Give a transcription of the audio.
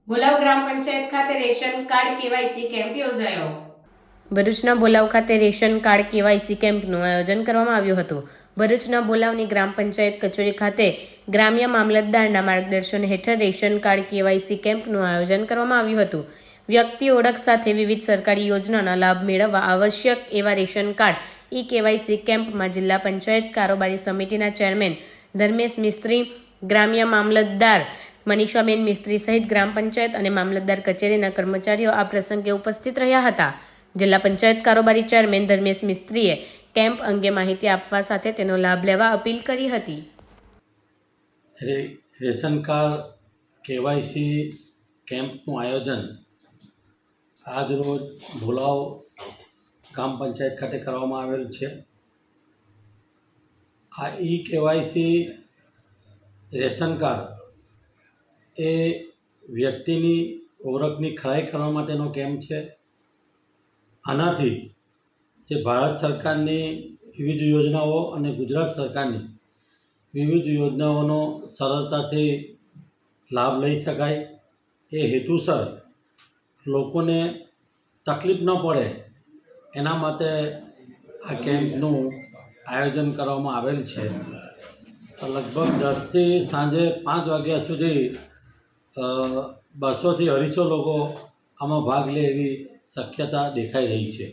બોલાવ ગ્રામ પંચાયત ખાતે ration card KYC camp યોજાયો। ભરૂચના બોલાવ ખાતે રેશન કાર્ડ કેવાયસી કેમ્પનું આયોજન કરવામાં આવ્યું હતું। ભરૂચના બોલાવની ગ્રામ પંચાયત કચેરી ખાતે ગ્રામ્ય મામલતદારના માર્ગદર્શન હેઠળ રેશન કાર્ડ કેવાયસી કેમ્પનું આયોજન કરવામાં આવ્યું હતું। વ્યક્તિ ઓળખ સાથે વિવિધ સરકારી યોજનાના લાભ મેળવવા આવશ્યક એવા રેશન કાર્ડ કેવાયસી કેમ્પમાં જિલ્લા પંચાયત કારોબારી સમિતિના ચેરમેન ધર્મેશ મિસ્ત્રી, ગ્રામ્ય મામલતદાર મનીષાબેન મિસ્ત્રી સહિત ગ્રામ પંચાયત અને મામલતદાર કચેરીના કર્મચારીઓ આ પ્રસંગે ઉપસ્થિત રહ્યા હતા। જિલ્લા પંચાયત કારોબારી ચેરમેન ધર્મેશ મિસ્ત્રીએ કેમ્પ અંગે માહિતી આપવા સાથે તેનો લાભ લેવા અપીલ કરી હતી। રેશન કાર્ડ કેવાયસી કેમ્પનું આયોજન આજરોજ ભોલાવ ગ્રામ પંચાયત ખાતે કરવામાં આવેલ છે। આ કેવાયસી રેશન કાર્ડ એ વ્યક્તિની ઓળખની ખરાઈ કરવા માટેનો કેમ્પ છે। આનાથી જે ભારત સરકારની વિવિધ યોજનાઓ અને ગુજરાત સરકારની વિવિધ યોજનાઓનો સરળતાથી લાભ લઈ શકાય એ હેતુસર લોકોને તકલીફ ન પડે એના માટે આ કેમ્પનું આયોજન કરવામાં આવેલ છે। લગભગ 10થી સાંજે 5 વાગ્યા સુધી 200થી 250 લોકો આમાં ભાગ લે એવી શક્યતા દેખાઈ રહી છે।